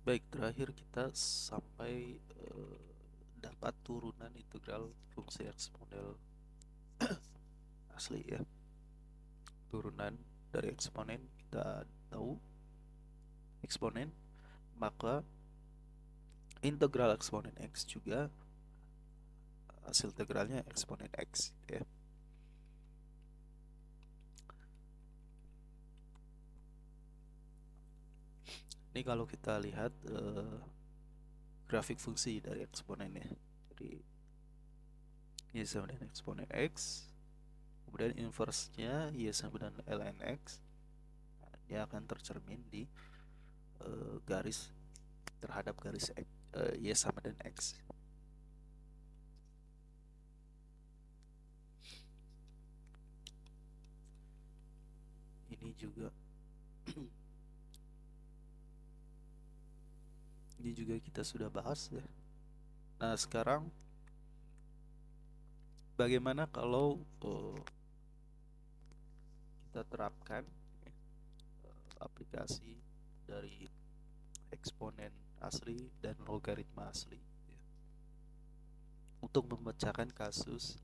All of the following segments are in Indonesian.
Baik, terakhir kita sampai dapat turunan integral fungsi eksponensial asli ya. Turunan dari eksponen kita tahu eksponen, maka integral eksponen x juga hasil integralnya eksponen x ya. Ini kalau kita lihat grafik fungsi dari eksponennya. Jadi y sama dengan eksponen x, kemudian inverse-nya y sama dengan ln x. Nah, dia akan tercermin di garis terhadap garis x, y sama dengan x. Ini juga ini juga kita sudah bahas ya. Nah, sekarang bagaimana kalau kita terapkan aplikasi dari eksponen asli dan logaritma asli ya, untuk memecahkan kasus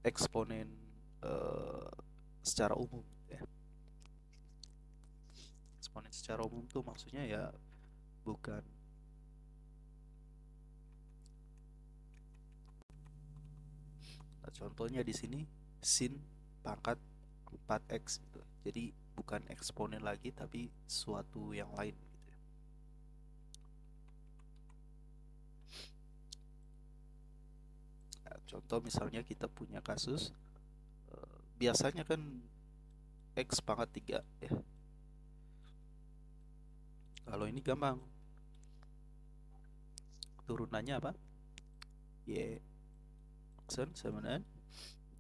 eksponen secara umum ya. Eksponen secara umum tuh maksudnya ya bukan contohnya di sini sin pangkat 4x gitu. Jadi bukan eksponen lagi tapi suatu yang lain gitu ya. Nah, contoh misalnya kita punya kasus biasanya kan x pangkat 3 ya. Kalau ini gampang. Turunannya apa? Y sama dengan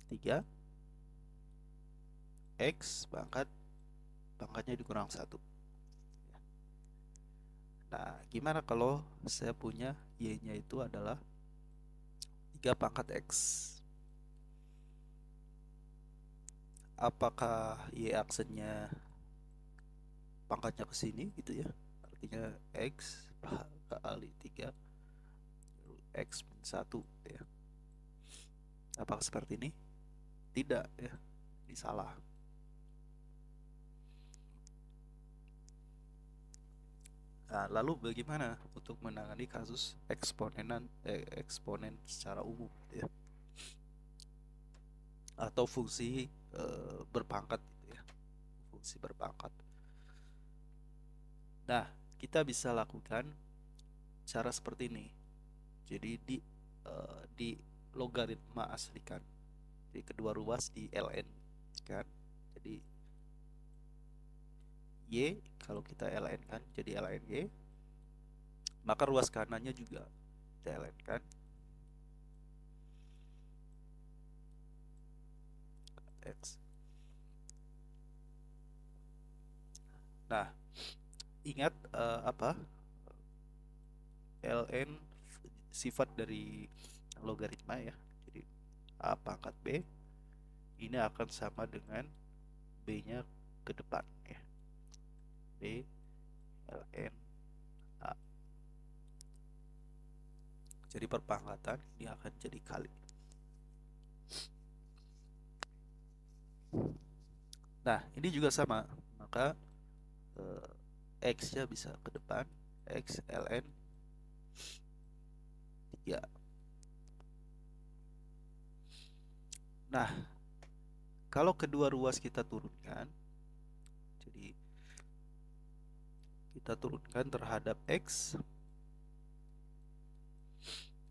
3 x pangkatnya dikurang 1. Nah, gimana kalau saya punya y-nya itu adalah 3 pangkat x? Apakah y aksennya pangkatnya ke sini gitu ya? Artinya x kali 3 x min 1 ya. Apakah seperti ini? Tidak ya. Ini salah. Nah, lalu bagaimana untuk menangani kasus eksponen secara umum ya? Atau fungsi berpangkat gitu ya. Fungsi berpangkat. Nah, kita bisa lakukan cara seperti ini. Jadi di logaritma aslikan. Jadi kedua ruas di ln kan. Jadi y kalau kita ln kan jadi ln y, maka ruas kanannya juga kita ln kan x. Nah, ingat apa ln sifat dari logaritma ya. Jadi a pangkat b ini akan sama dengan b-nya ke depan ya. B ln a. Jadi perpangkatan ini akan jadi kali. Nah, ini juga sama. Maka x-nya bisa ke depan, x ln 3. Nah, kalau kedua ruas kita turunkan, jadi kita turunkan terhadap x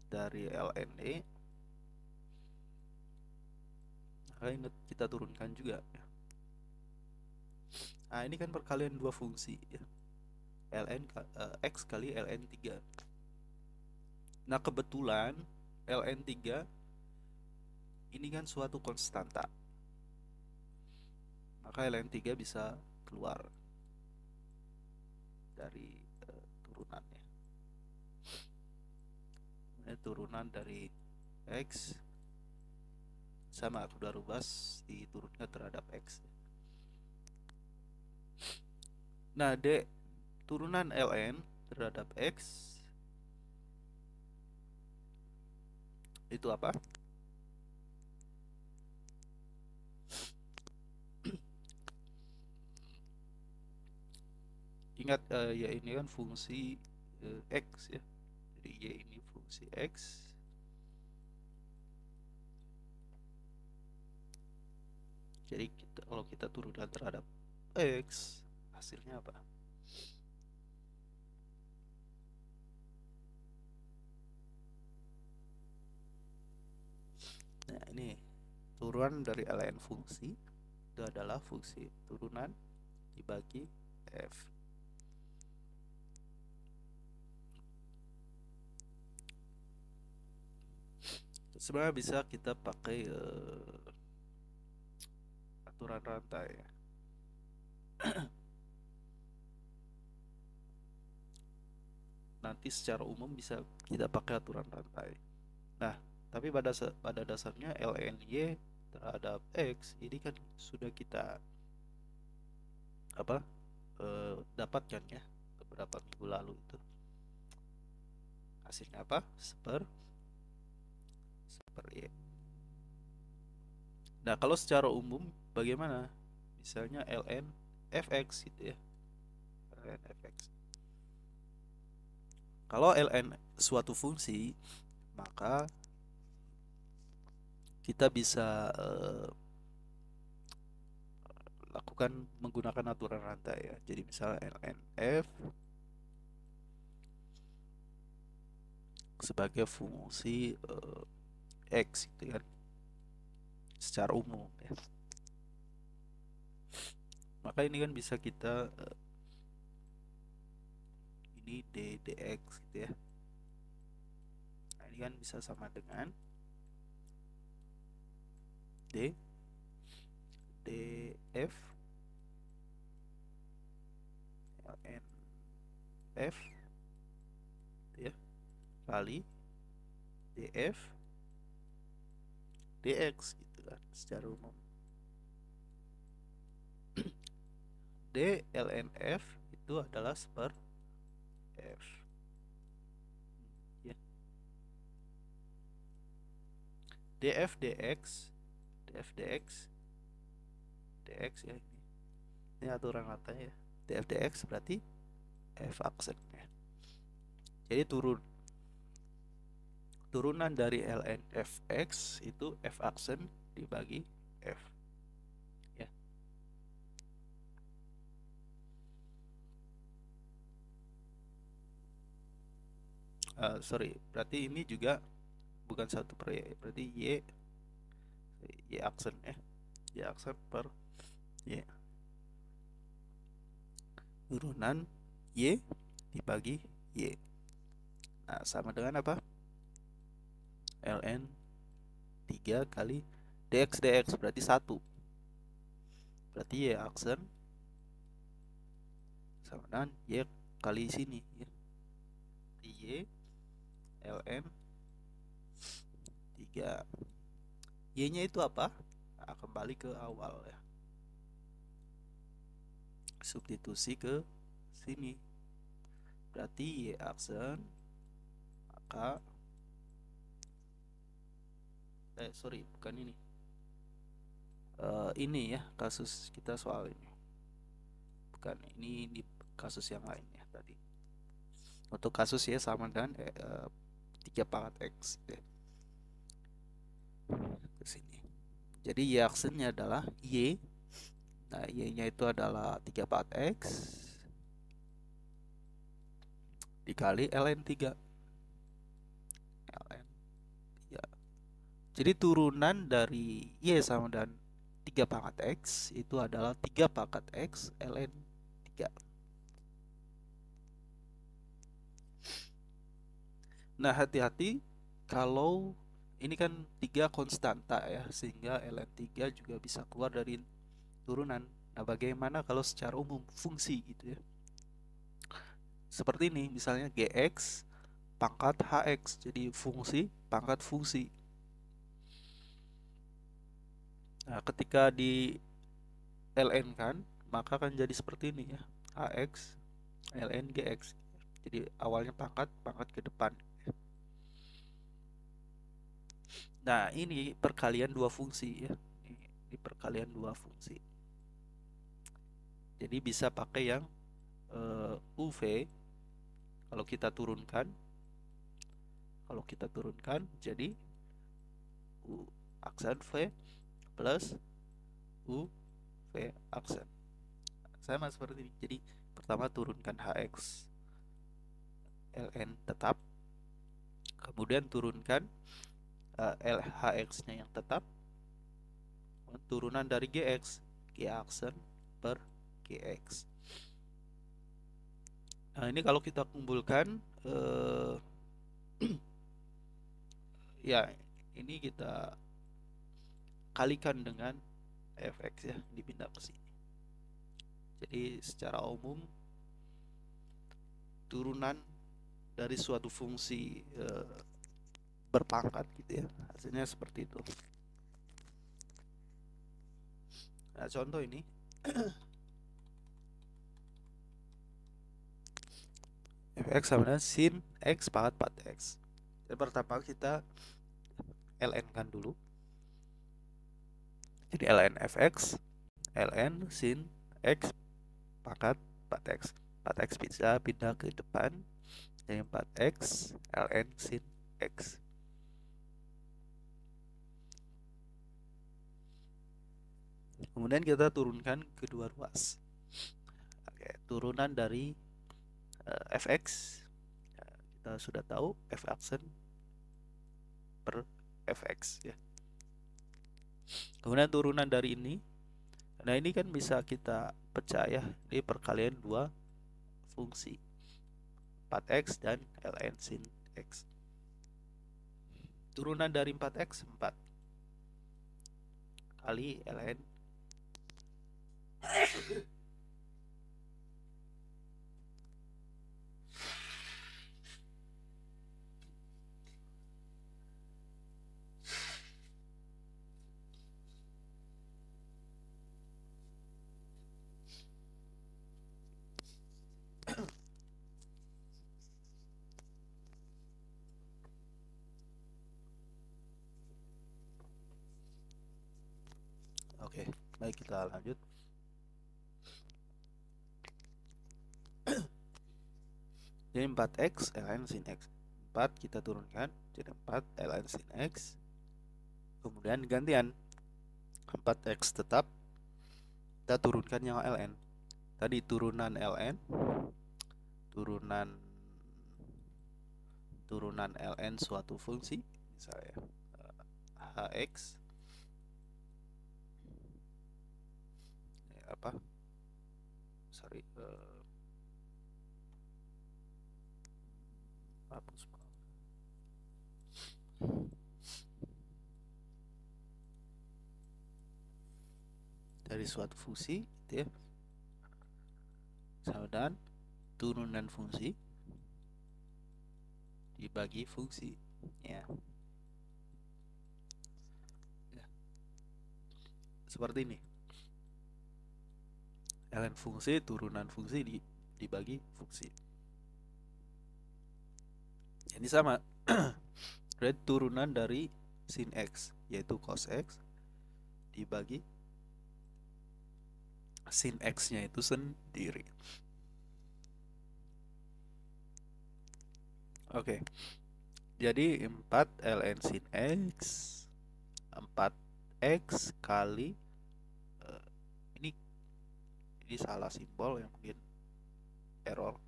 dari ln e, maka ingat kita turunkan juga. Nah, ini kan perkalian dua fungsi ya. X kali ln 3. Nah, kebetulan ln 3 ini kan suatu konstanta. Maka ln 3 bisa keluar dari turunannya. Ini turunan dari x sama kedua ruas diturunkan terhadap x. Nah, turunan ln terhadap x itu apa? Ingat ya ini kan fungsi x ya. Jadi y ini fungsi x. Jadi kalau kita turunkan terhadap x, hasilnya apa? Nah ini turunan dari ln fungsi itu adalah fungsi turunan dibagi f. Sebenarnya bisa kita pakai aturan rantai ya. Nanti secara umum bisa kita pakai aturan rantai. Nah, tapi pada dasarnya ln y terhadap x ini kan sudah kita dapatkan ya beberapa minggu lalu itu. Hasilnya apa? Seper y. Nah, kalau secara umum bagaimana? Misalnya ln fx gitu ya. Ln fx. Kalau ln suatu fungsi, maka kita bisa lakukan menggunakan aturan rantai ya. Jadi misalnya ln f sebagai fungsi x gitu kan, secara umum ya. Maka ini kan bisa kita ini dx gitu ya. Nah, ini kan bisa sama dengan df ln f gitu ya, kali df dx gitu kan secara umum. D ln f itu adalah seper f ya. df dx dx ya, ini aturan rantainya ya. df dx berarti f aksennya. Jadi turunan dari ln fx itu f aksen dibagi f ya. Sorry, berarti ini juga bukan satu per y, berarti y aksen ya, y aksen per y, turunan y dibagi y. Nah, sama dengan apa? ln 3 kali dx berarti 1. Berarti y aksen sama dengan y kali sini ya. Y ln 3. Y-nya itu apa? Nah, kembali ke awal ya. Substitusi ke sini. Berarti y aksen maka sorry, bukan ini. Ini ya kasus kita soal ini. Bukan ini kasus yang lain ya tadi. Untuk kasus y sama dengan 3 pangkat x ya. Ke sini. Jadi y aksennya adalah y. Nah, y-nya itu adalah 3 pangkat x dikali ln 3. ln 3. Jadi turunan dari y sama dengan 3 pangkat x itu adalah 3 pangkat x ln 3. Nah, hati-hati kalau ini kan 3 konstanta ya, sehingga ln 3 juga bisa keluar dari turunan. Nah, bagaimana kalau secara umum fungsi gitu ya. Seperti ini, misalnya gx pangkat hx, jadi fungsi pangkat fungsi. Nah, ketika di ln kan, maka akan jadi seperti ini ya, hx ln gx. Jadi awalnya pangkat ke depan. Nah, ini perkalian dua fungsi ya. Ini perkalian dua fungsi. Jadi bisa pakai yang UV. Kalau kita turunkan jadi U aksen V plus U V aksen. Sama seperti ini. Jadi pertama turunkan HX ln tetap, kemudian turunkan LHX-nya yang tetap, turunan dari GX, G aksen per GX. Nah, ini kalau kita kumpulkan ya ini kita kalikan dengan fx ya, dipindah ke sini. Jadi secara umum turunan dari suatu fungsi berpangkat gitu ya, hasilnya seperti itu. Nah, contoh ini fx sama dengan sin x pangkat 4x. Jadi pertama kita ln kan dulu. Jadi ln fx ln sin x pangkat 4x. 4x bisa pindah ke depan jadi 4x ln sin x. Kemudian kita turunkan kedua ruas. Oke, turunan dari fx kita sudah tahu f aksen per fx ya. Kemudian turunan dari ini, nah ini kan bisa kita pecah ya, ini perkalian dua fungsi 4x dan ln sin x. Turunan dari 4x 4 kali ln Oke, baik, kita lanjut. Jadi 4x ln sin x. 4 kita turunkan jadi 4 ln sin x. Kemudian gantian 4x tetap kita turunkan yang ln. Tadi turunan ln, turunan ln suatu fungsi misalnya hx apa sorry hapus dari suatu fungsi gitu ya, sama dengan turunan fungsi dibagi fungsi ya. Seperti ini, ln fungsi turunan fungsi dibagi fungsi. Ini sama berarti turunan dari sin x yaitu cos x dibagi sin x nya itu sendiri. Oke, jadi 4 ln sin x 4x kali ini salah simbol yang mungkin error,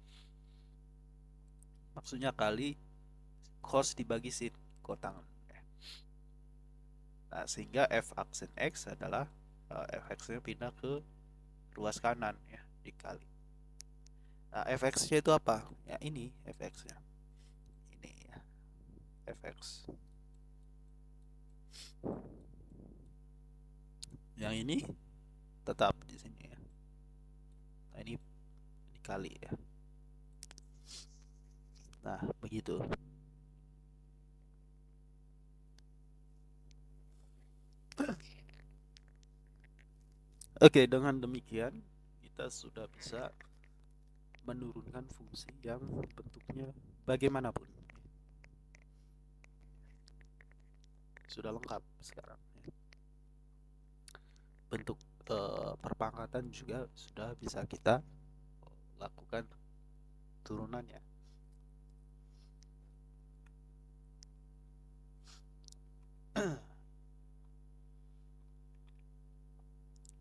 maksudnya kali cos dibagi sin kotangan. Nah, sehingga f aksen x adalah fx nya pindah ke ruas kanan ya, dikali. Nah, fx nya itu apa? Ya ini fx nya. Ini ya. Fx. Yang ini tetap di sini ya. Nah, ini dikali ya. Nah, begitu. Oke, dengan demikian kita sudah bisa menurunkan fungsi yang bentuknya bagaimanapun. Sudah lengkap sekarang ya. Bentuk perpangkatan juga sudah bisa kita lakukan turunannya.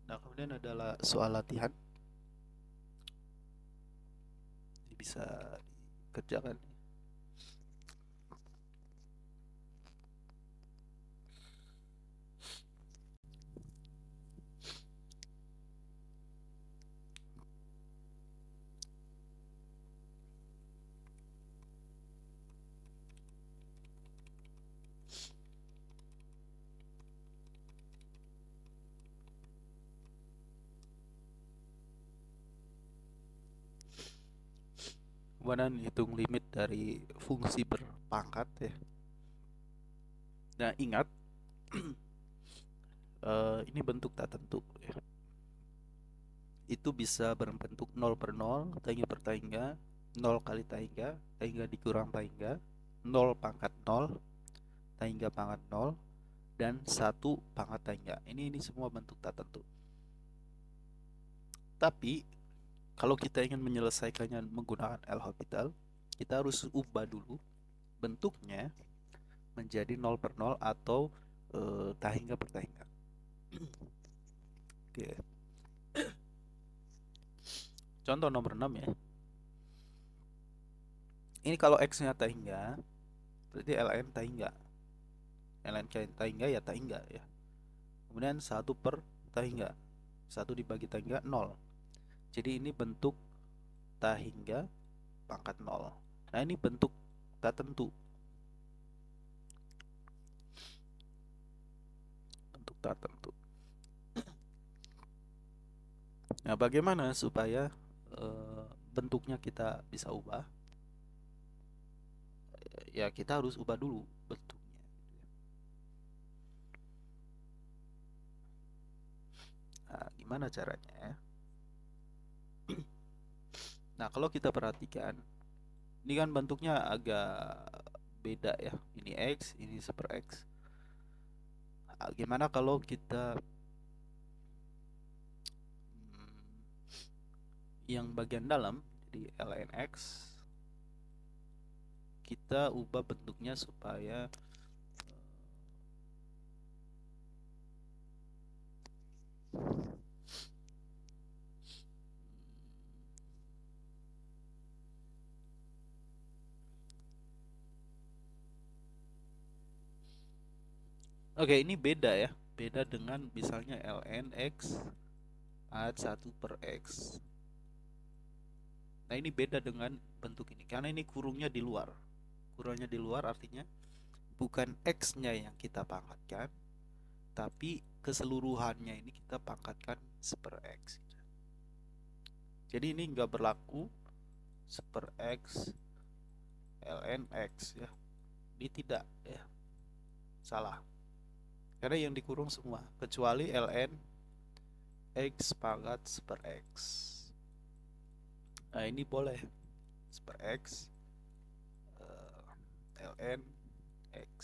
Nah, kemudian adalah soal latihan. Ini bisa dikerjakan. Kemudian hitung limit dari fungsi berpangkat ya. Nah, ingat ini bentuk tak tentu ya. Itu bisa berbentuk 0 per 0, tangga per tangga, 0 kali tangga, tangga dikurang tangga, 0 pangkat 0, tangga pangkat 0, dan 1 pangkat tangga. Ini semua bentuk tak tentu. Tapi kalau kita ingin menyelesaikannya menggunakan L'Hopital, kita harus ubah dulu bentuknya menjadi 0 per 0 atau tangga per tangga. Oke. Contoh nomor 6 ya. Ini kalau X-nya tangga, berarti ln tangga. ln tangga ya tangga ya. Kemudian 1 per tangga. 1 dibagi tangga 0. Jadi ini bentuk tangga pangkat 0. Nah, ini bentuk tak tentu. Bentuk tak tentu. Nah, bagaimana supaya bentuknya kita bisa ubah? Ya, kita harus ubah dulu bentuknya. Nah, gimana caranya? Nah, kalau kita perhatikan, ini kan bentuknya agak beda ya. Ini X, ini super X. Nah, gimana kalau kita yang bagian dalam, jadi ln X, kita ubah bentuknya supaya oke, ini beda ya. Beda dengan misalnya ln X pangkat 1 per X. Nah, ini beda dengan bentuk ini karena ini kurungnya di luar. Kurungnya di luar artinya bukan X-nya yang kita pangkatkan, tapi keseluruhannya ini kita pangkatkan super X. Jadi ini nggak berlaku super X ln X ya. Ini tidak ya. Salah. Karena yang dikurung semua kecuali ln X pangkat super X. Nah, ini boleh super X ln X.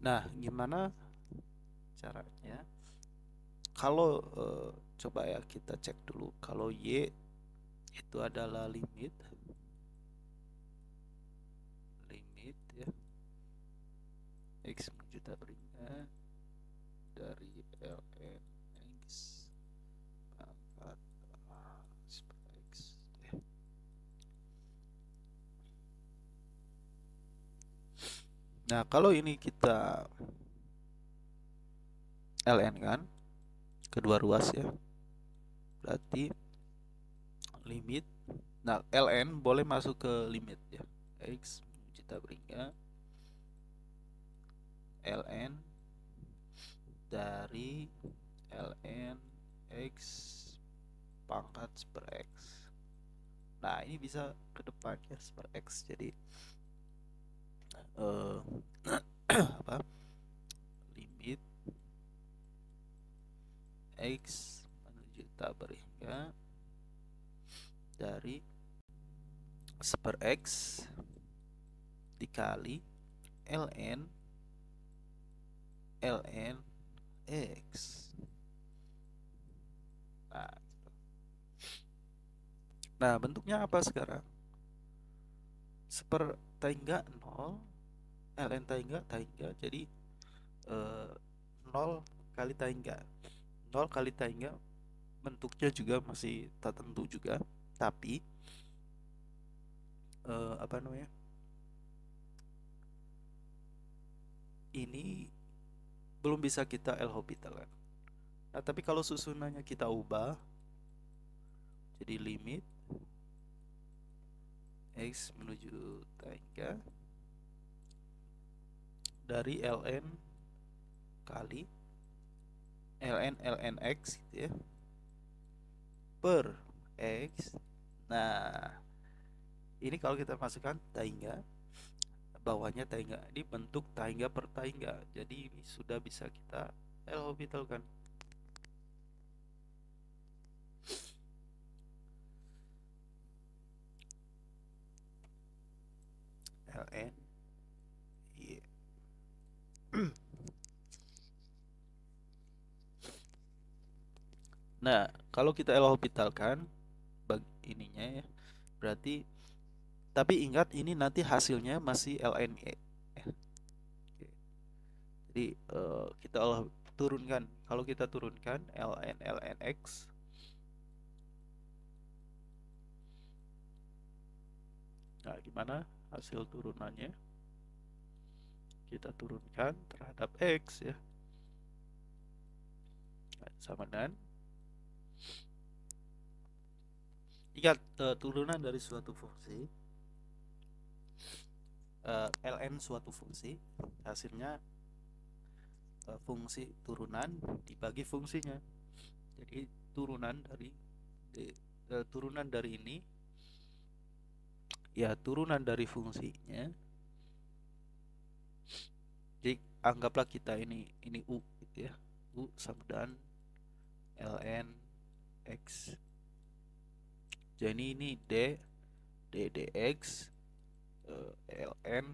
Nah, gimana caranya? Kalau coba ya kita cek dulu kalau Y itu adalah limit ya X menuju tabringnya dari ln X Nah, kalau ini kita ln kan, kedua ruas ya, berarti limit. Nah, ln boleh masuk ke limit ya, x kita berikan ln dari ln x pangkat per x. Nah, ini bisa ke depannya per x, jadi apa, limit x menuju tabel hingga dari per x dikali ln x. Nah, bentuknya apa sekarang? Seper tangga 0, ln tangga, jadi 0 kali tangga. 0 kali tangga bentuknya juga masih tak tentu juga, tapi apa namanya, ini belum bisa kita L'Hopital kan. Nah, tapi kalau susunannya kita ubah jadi limit x menuju tangga dari ln kali ln x gitu ya, per x. Nah, ini kalau kita masukkan tangga, bawahnya tangga, ini bentuk tangga per tangga, jadi ini sudah bisa kita L'Hopital kan. ln yeah. Nah, kalau kita L'Hopitalkan ininya ya, berarti, tapi ingat ini nanti hasilnya masih lne ya. Jadi kita turunkan, kalau kita turunkan ln x, nah gimana hasil turunannya, kita turunkan terhadap x ya, sama dengan, ingat turunan dari suatu fungsi, ln suatu fungsi, hasilnya fungsi turunan dibagi fungsinya. Jadi turunan dari turunan dari ini ya, turunan dari fungsinya. Jadi anggaplah kita ini u gitu ya, u sama dengan ln x. Jadi ini dx ln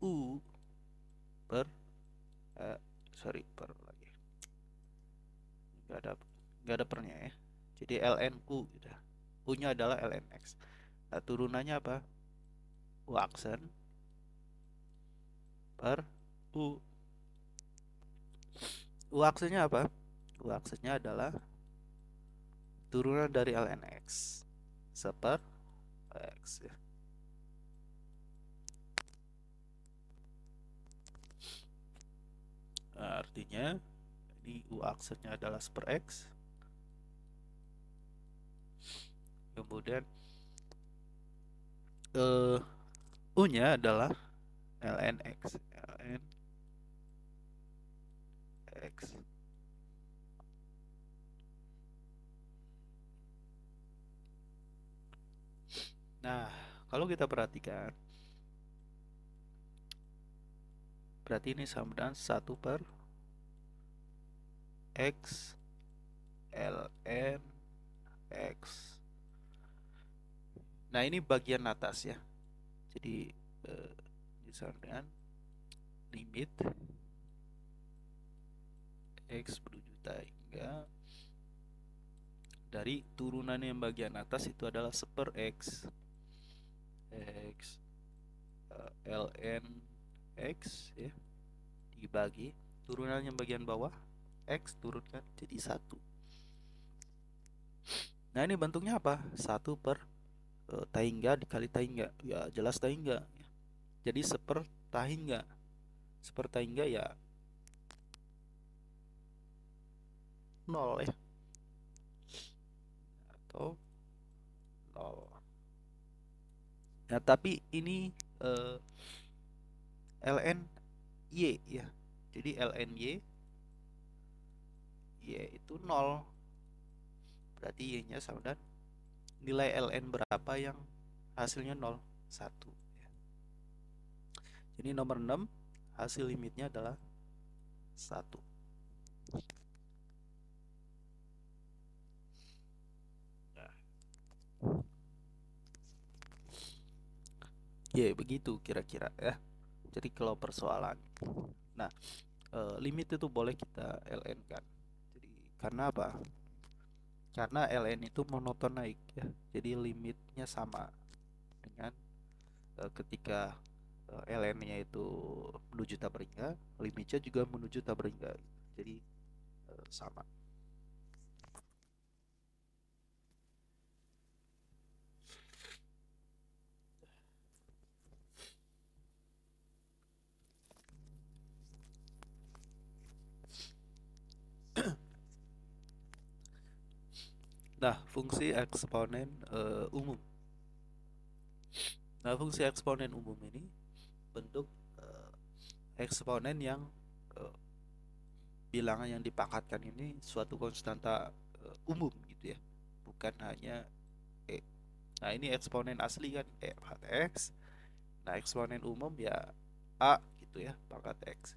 u per per lagi, nggak ada pernya ya, jadi ln u gitu. U nya adalah ln x. Nah, turunannya apa? U aksen per u. U aksennya apa? U aksennya adalah turunan dari ln x seper x ya. Nah, artinya ini u aksennya adalah seper x, kemudian u nya adalah ln x, ln x. Nah, kalau kita perhatikan, berarti ini sama dengan 1 per x ln x. Nah, ini bagian atas ya, jadi sama dengan limit x menuju tangga dari turunan yang bagian atas itu adalah seper x ln x ya, dibagi turunan yang bagian bawah x turunkan jadi 1. Nah, ini bentuknya apa? 1 per tangga dikali tangga, ya jelas tangga. Jadi seper Sepertahingga. Sepertahingga ya 0 ya, atau 0. Nah, tapi ini ln y ya. Jadi ln y itu 0. Berarti y-nya sama dengan nilai ln berapa yang hasilnya 0? 1 ya. Jadi nomor 6 hasil limitnya adalah 1. Ya, begitu kira-kira ya. Jadi kalau persoalan. Nah, limit itu boleh kita ln kan. Jadi karena apa? Karena ln itu monoton naik ya. Jadi limitnya sama dengan ketika ln-nya itu menuju Tabringga, limitnya juga menuju Tabringga. Jadi sama. Nah, fungsi eksponen umum. Nah, fungsi eksponen umum ini bentuk eksponen yang bilangan yang dipangkatkan ini suatu konstanta umum gitu ya, bukan hanya e. Nah, ini eksponen asli kan e pangkat x. Nah, eksponen umum ya a gitu ya, pangkat x.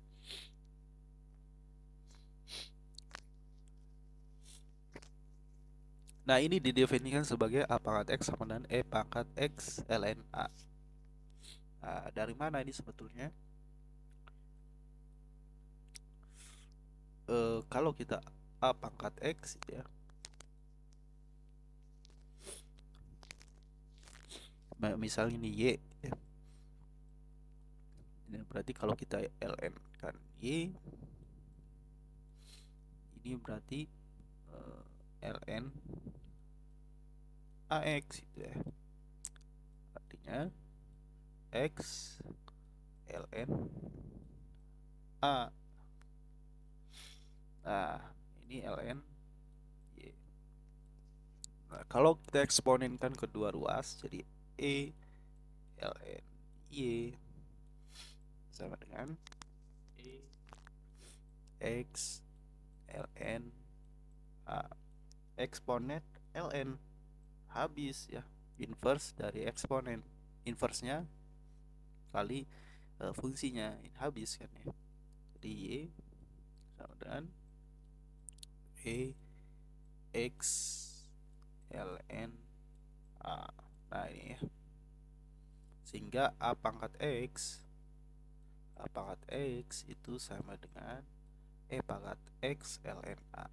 Nah, ini didefinisikan sebagai a pangkat x sama dengan e pangkat x ln a. Nah, dari mana ini sebetulnya? Kalau kita a pangkat x ya, misalnya ini y ya. Ini berarti kalau kita ln kan y, ini berarti ln ax gitu ya. Artinya x ln a. Nah, ini ln y. Nah, kalau kita eksponenkan kedua ruas, jadi e ln y sama dengan e x ln a. Eksponen ln habis ya, inverse dari eksponen, inversenya kali fungsinya habis kan ya. Jadi y sama dengan e x ln a. Nah, ini ya. Sehingga a pangkat x itu sama dengan e pangkat x ln a.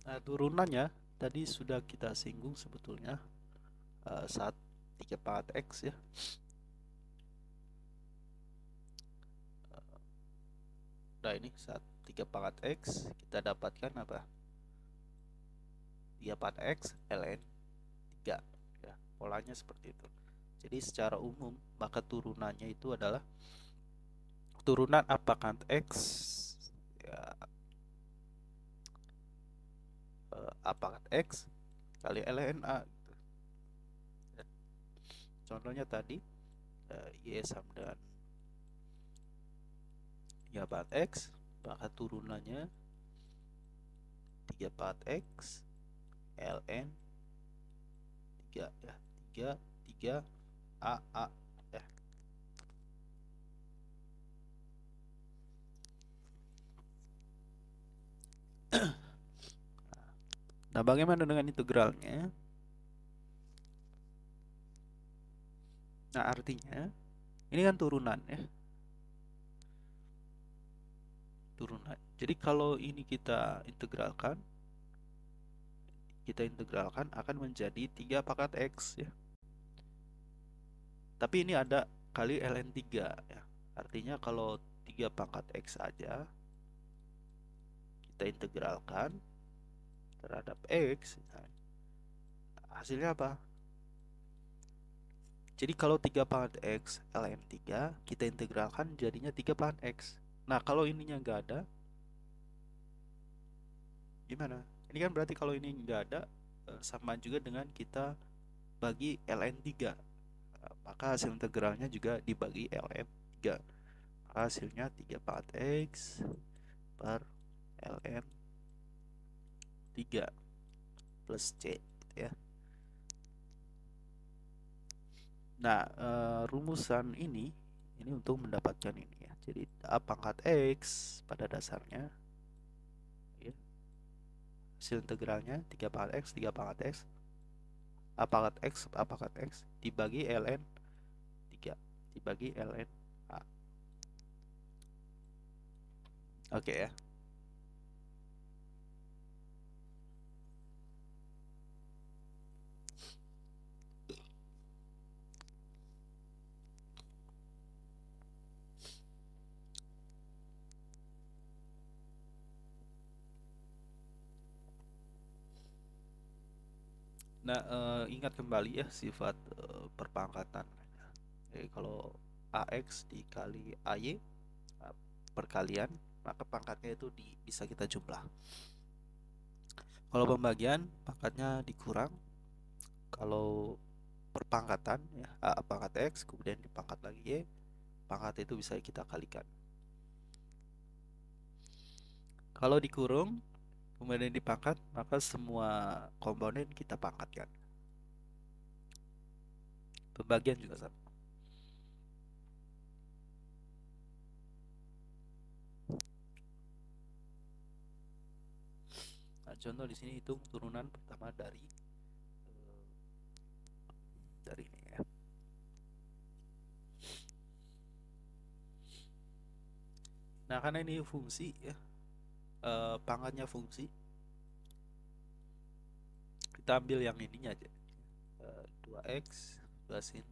Nah, turunannya tadi sudah kita singgung sebetulnya saat 3 pangkat x ya. Nah, ini saat 3 pangkat x kita dapatkan apa? 3 pangkat x ln 3 ya. Polanya seperti itu. Jadi secara umum maka turunannya itu adalah turunan a pangkat x ya, a pangkat x kali ln a gitu. Contohnya tadi y sama dengan 3 pangkat x, maka turunannya 3 pangkat x ln 3 ya. 3 a ya. Nah, bagaimana dengan integralnya? Nah, artinya ini kan turunan ya. Turunan. Jadi kalau ini kita integralkan, kita integralkan akan menjadi 3 pangkat X ya. Tapi ini ada kali ln 3 ya. Artinya kalau 3 pangkat X saja kita integralkan terhadap X, nah, hasilnya apa? Jadi kalau 3 pangkat X ln 3 kita integralkan jadinya 3 pangkat X. Nah kalau ininya nggak ada, gimana? Ini kan berarti kalau ini nggak ada, sama juga dengan kita bagi ln 3. Maka hasil integralnya juga dibagi ln 3. Maka hasilnya 3 pangkat X per ln 3 plus C gitu ya. Nah, rumusan ini untuk mendapatkan ini ya. Jadi A pangkat X pada dasarnya ya, hasil integralnya 3 pangkat X, 3 pangkat X, A pangkat X, A pangkat X dibagi ln 3 dibagi ln A. Oke ya. Nah, ingat kembali ya sifat perpangkatan. Jadi kalau AX dikali AY perkalian, maka pangkatnya itu bisa kita jumlah. Kalau pembagian, pangkatnya dikurang. Kalau perpangkatan ya, A pangkat X kemudian dipangkat lagi Y, pangkat itu bisa kita kalikan. Kalau dikurung kemudian dipangkat, maka semua komponen kita pangkatkan. Pembagian juga sama. Nah, contoh di sini hitung turunan pertama dari ini ya. Nah, karena ini fungsi ya, pangkatnya fungsi, kita ambil yang ininya aja, 2x 2 sin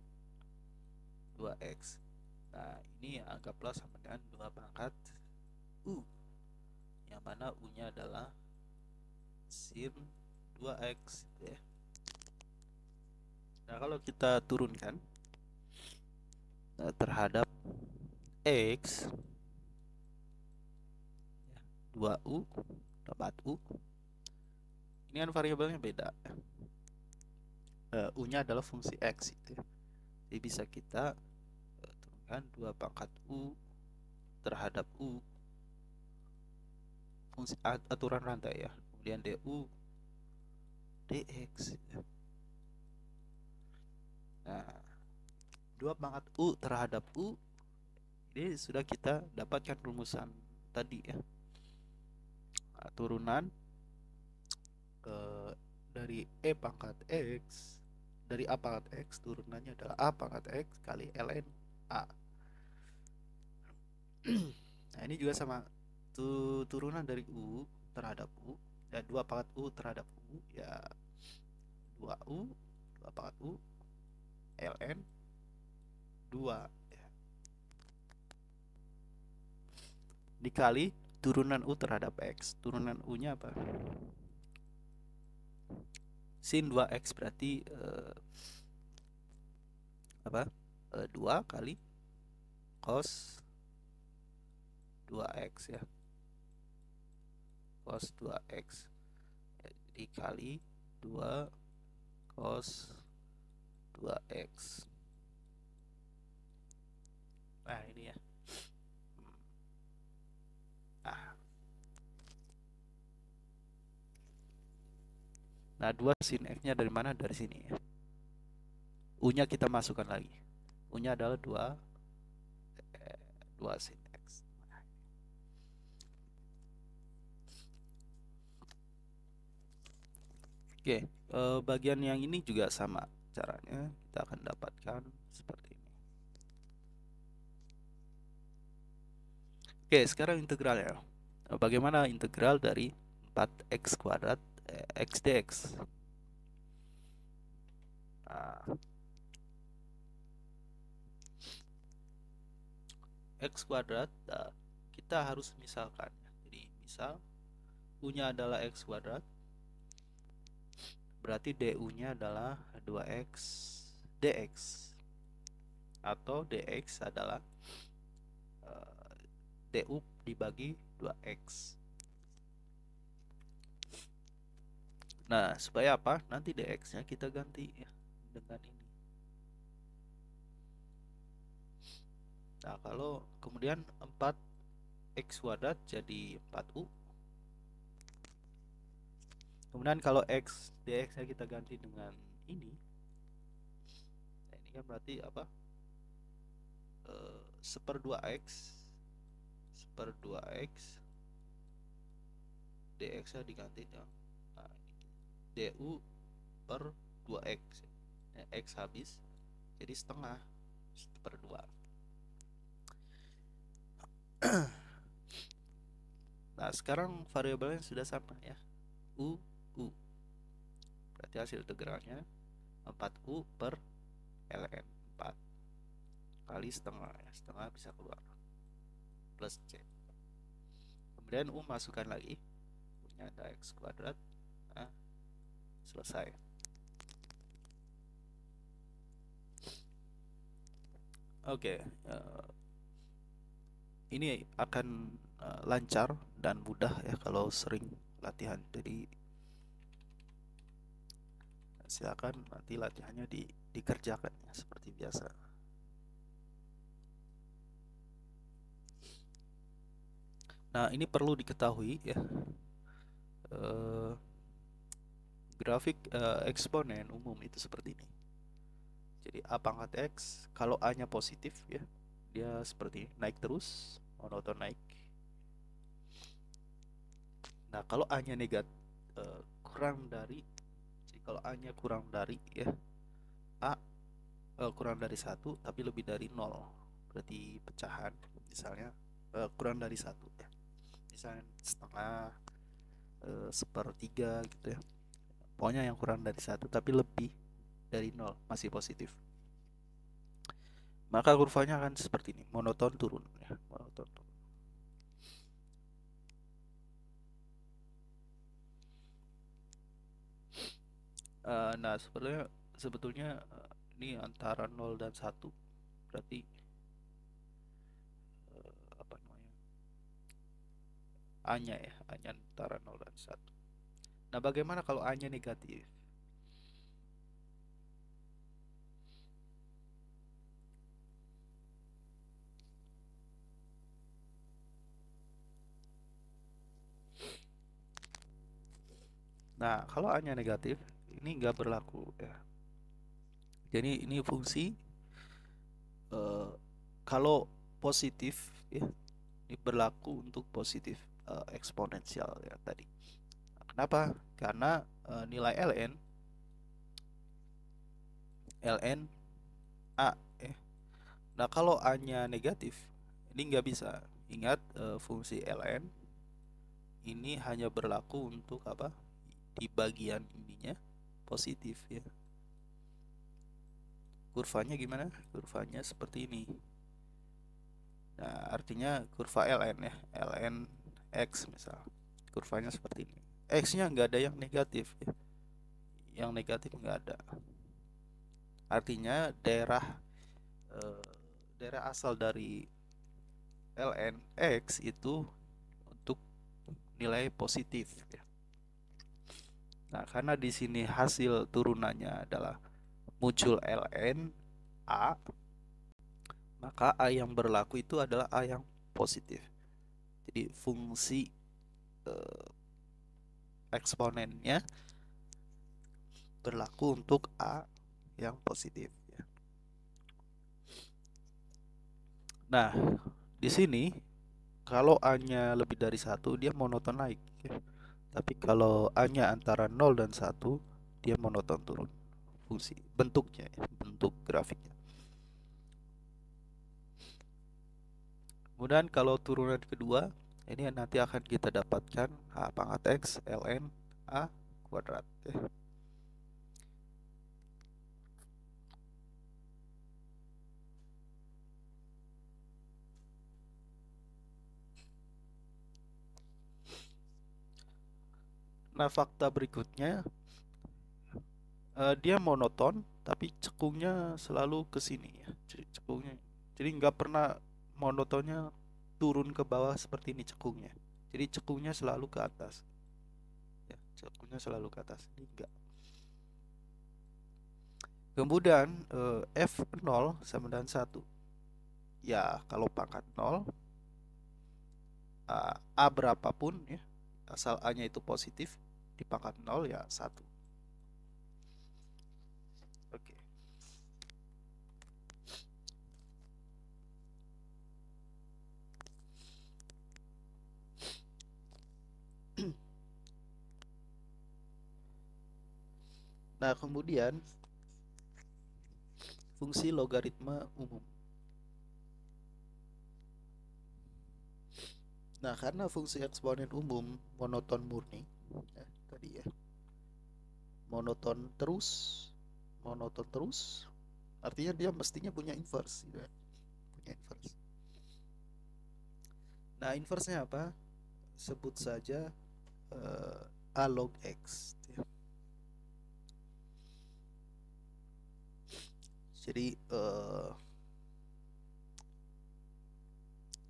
2x. Nah, ini anggaplah sama dengan 2 pangkat U, yang mana U nya adalah sin 2x ya. Nah, kalau kita turunkan terhadap X 2U dapat U, ini kan variabelnya beda, U nya adalah fungsi X gitu ya. Jadi bisa kita turunkan 2 pangkat U terhadap U, fungsi aturan rantai ya, kemudian du dx ya. Nah, 2 pangkat U terhadap U ini sudah kita dapatkan rumusan tadi ya. Nah, turunan dari E pangkat X, dari A pangkat X turunannya adalah A pangkat X kali ln A. Nah, ini juga sama, turunan dari U terhadap U ya, 2 pangkat U terhadap U ya 2U 2 pangkat U ln 2 ya. Dikali turunan U terhadap X. Turunan U nya apa? Sin 2X berarti apa? 2 kali cos 2X ya. Cos 2X ya, dikali 2 cos 2X. Nah, ini ya. Nah, 2 sin X nya dari mana? Dari sini ya. U nya kita masukkan lagi. U nya adalah 2 sin X. Oke, bagian yang ini juga sama caranya, kita akan dapatkan seperti ini. Oke, sekarang integralnya. Bagaimana integral dari 4x kuadrat x dx? X kuadrat, kita harus misalkan. Jadi misal U-nya adalah X kuadrat, berarti DU-nya adalah 2X dx, atau dx adalah du dibagi 2x. Nah, supaya apa? Nanti dx-nya kita ganti ya dengan ini. Nah, kalau kemudian 4x kuadrat jadi 4u. Kemudian kalau x dx-nya kita ganti dengan ini. Nah, ini kan berarti apa? Seper 2x dx-nya diganti dengan du per 2x. X habis jadi setengah per 2. Nah, sekarang variabelnya sudah sama ya. U. Berarti hasil integralnya 4U per ln 4 kali setengah ya. Setengah bisa keluar plus C. Kemudian U masukkan lagi. U-nya ada X kuadrat. Nah, selesai. Oke, ini akan lancar dan mudah ya kalau sering latihan. Jadi silakan nanti latihannya dikerjakan ya, seperti biasa. Nah, ini perlu diketahui ya. Grafik eksponen umum itu seperti ini. Jadi A pangkat X, kalau A-nya positif ya, dia seperti ini, naik terus, monoton naik. Nah, kalau A-nya negatif, kurang dari, jadi kalau A-nya kurang dari ya, A kurang dari 1 tapi lebih dari 0, berarti pecahan. Misalnya kurang dari 1 ya, misalnya setengah, sepertiga gitu ya, pokoknya yang kurang dari 1 tapi lebih dari 0 masih positif, maka kurvanya akan seperti ini, monoton turun ya, monoton turun. Nah, sebetulnya ini antara 0 dan 1, berarti apa namanya, A-nya ya, A-nya antara 0 dan 1. Nah, bagaimana kalau A-nya negatif? Nah, kalau A-nya negatif, ini nggak berlaku ya. Jadi ini fungsi kalau positif ya, ini berlaku untuk positif eksponensial ya tadi. Kenapa? Karena nilai ln A ya. Nah, kalau A-nya negatif, ini nggak bisa. Ingat, fungsi ln ini hanya berlaku untuk apa? Di bagian ininya positif ya. Kurvanya gimana? Kurvanya seperti ini. Nah, artinya kurva ln ya, ln x misal. Kurvanya seperti ini. X-nya nggak ada yang negatif ya. Yang negatif nggak ada. Artinya daerah asal dari ln x itu untuk nilai positif ya. Nah, karena di sini hasil turunannya adalah muncul ln A, maka A yang berlaku itu adalah A yang positif. Jadi fungsi eksponennya berlaku untuk A yang positif ya. Nah, di sini kalau A-nya lebih dari 1 dia monoton naik ya. Tapi kalau A-nya antara 0 dan 1 dia monoton turun. Fungsi bentuknya ya, bentuk grafiknya. Kemudian kalau turunan kedua, ini nanti akan kita dapatkan A pangkat X ln A kuadrat ya. Nah, fakta berikutnya, dia monoton tapi cekungnya selalu ke sini ya. Jadi nggak pernah monotonnya turun ke bawah seperti ini cekungnya. Jadi cekungnya selalu ke atas. Ya, cekungnya selalu ke atas. Ini enggak. Kemudian F0 sama dengan 1. Ya, kalau pangkat 0, A berapapun ya, asal A-nya itu positif, di pangkat 0 ya 1. Oke. Nah, kemudian fungsi logaritma umum. Nah, karena fungsi eksponen umum monoton murni, ya, tadi ya, monoton terus, artinya dia mestinya punya inverse, gitu ya. Punya inverse. Nah, inverse-nya apa? Sebut saja A log X. Ya. Jadi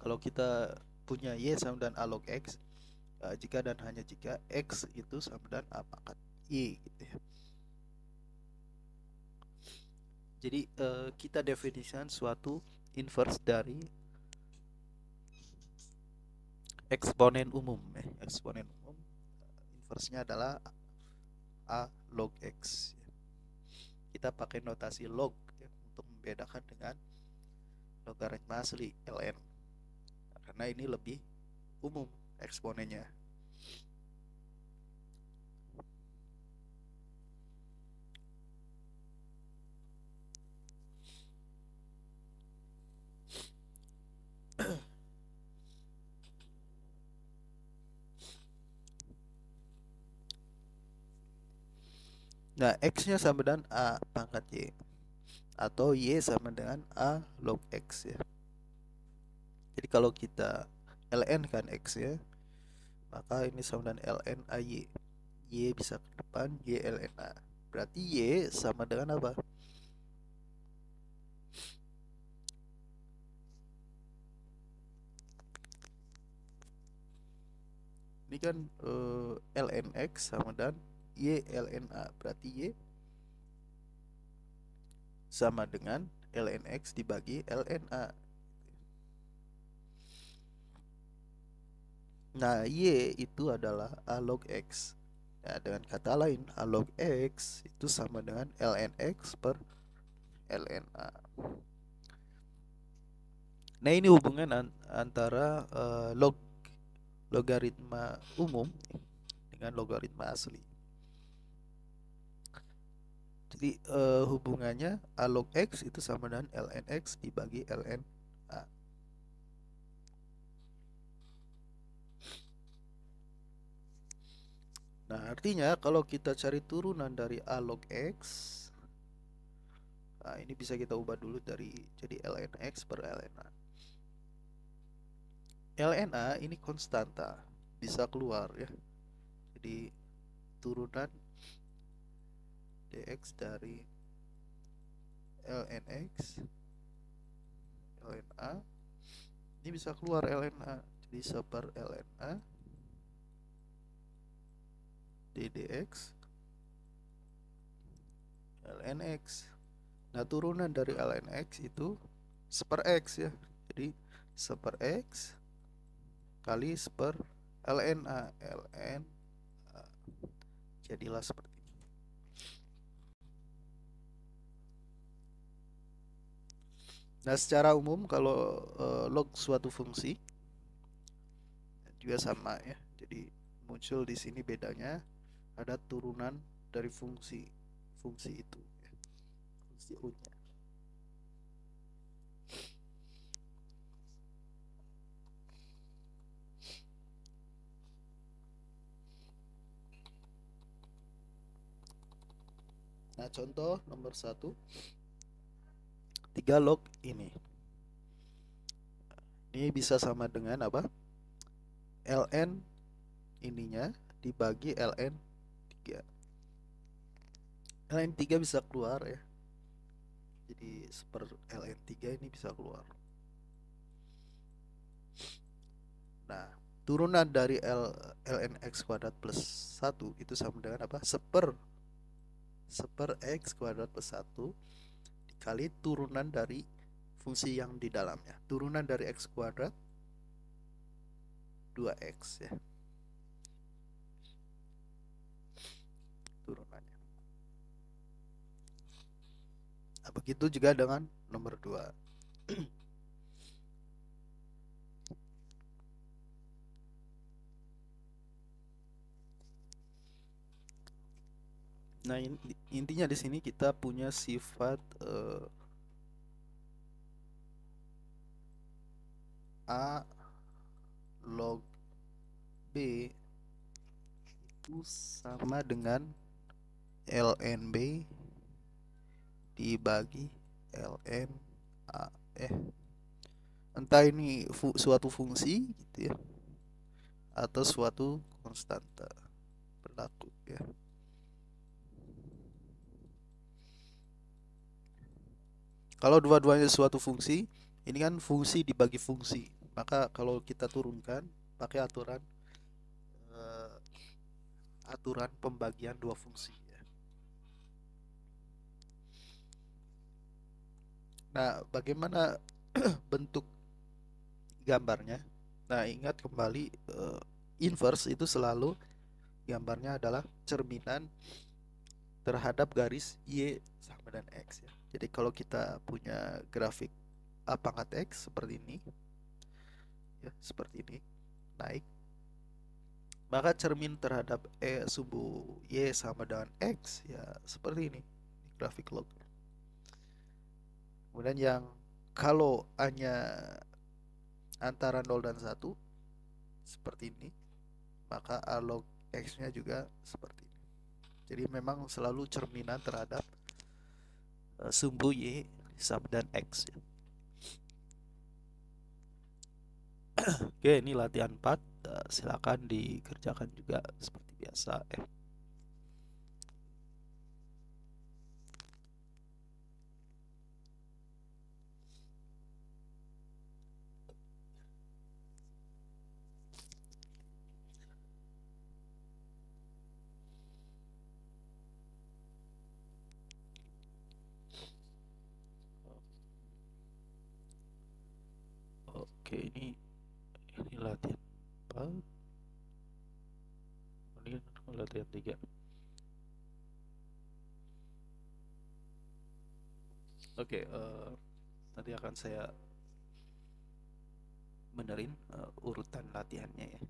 kalau kita punya Y sama dengan A log X, jika dan hanya jika X itu sama dengan A pangkat Y gitu ya. Jadi kita definisikan suatu inverse dari eksponen umum ya. Eksponen umum inverse-nya adalah A log X. Kita pakai notasi log ya, untuk membedakan dengan logaritma asli ln. Karena ini lebih umum eksponennya. Nah, X-nya sama dengan A pangkat Y. Atau Y sama dengan A log X ya. Jadi kalau kita ln kan X ya, maka ini sama dengan ln AY. Y bisa ke depan, Y ln A. Berarti Y sama dengan apa? Ini kan ln X sama dengan Y ln A. Berarti Y sama dengan ln X dibagi ln A. Nah, Y itu adalah A log X. Ya, dengan kata lain, A log X itu sama dengan ln X per ln A. Nah, ini hubungan antara logaritma umum dengan logaritma asli. Jadi hubungannya A log X itu sama dengan ln X dibagi ln A. Nah, artinya kalau kita cari turunan dari A log X, nah ini bisa kita ubah dulu jadi ln X per ln A. ln A ini konstanta, bisa keluar ya. Jadi turunan dx dari ln X ln A ini bisa keluar ln A, jadi seper ln A ddx ln X. Nah, turunan dari ln X itu seper X ya. Jadi seper X kali seper ln A. ln A. Jadilah seperti ini. Nah, secara umum kalau log suatu fungsi juga sama ya. Jadi muncul di sini bedanya ada turunan dari fungsi itu ya. Fungsi U-nya. Nah, contoh nomor 1, 3 log ini. Ini bisa sama dengan apa? ln ininya dibagi ln 3. Ln 3 bisa keluar ya. Jadi seper ln 3 ini bisa keluar. Nah, turunan dari ln x kuadrat plus 1 itu sama dengan apa? Seper x kuadrat plus 1 dikali turunan dari fungsi yang di dalamnya. Turunan dari x kuadrat 2x ya. Turunannya. Nah, begitu juga dengan nomor 2. Nah, intinya di sini kita punya sifat A log B itu sama dengan ln B dibagi ln A. Entah ini suatu fungsi gitu ya, atau suatu konstanta berlaku ya. Kalau dua-duanya suatu fungsi, ini kan fungsi dibagi fungsi. Maka kalau kita turunkan pakai aturan pembagian dua fungsi ya. Nah, bagaimana bentuk gambarnya? Nah, ingat kembali inverse itu selalu gambarnya adalah cerminan terhadap garis Y sama dengan X ya. Jadi kalau kita punya grafik A pangkat X seperti ini ya, seperti ini naik, maka cermin terhadap sumbu Y sama dengan X ya seperti ini grafik log. Kemudian yang kalau hanya antara 0 dan 1 seperti ini, maka A log X nya juga seperti ini. Jadi memang selalu cerminan terhadap sumbu Y sama dan X ya. Oke, ini latihan 4. Silakan dikerjakan juga seperti biasa ya. Oke, ini latihan 4. Ini latihan 3. Oke, nanti akan saya benerin urutan latihannya ya.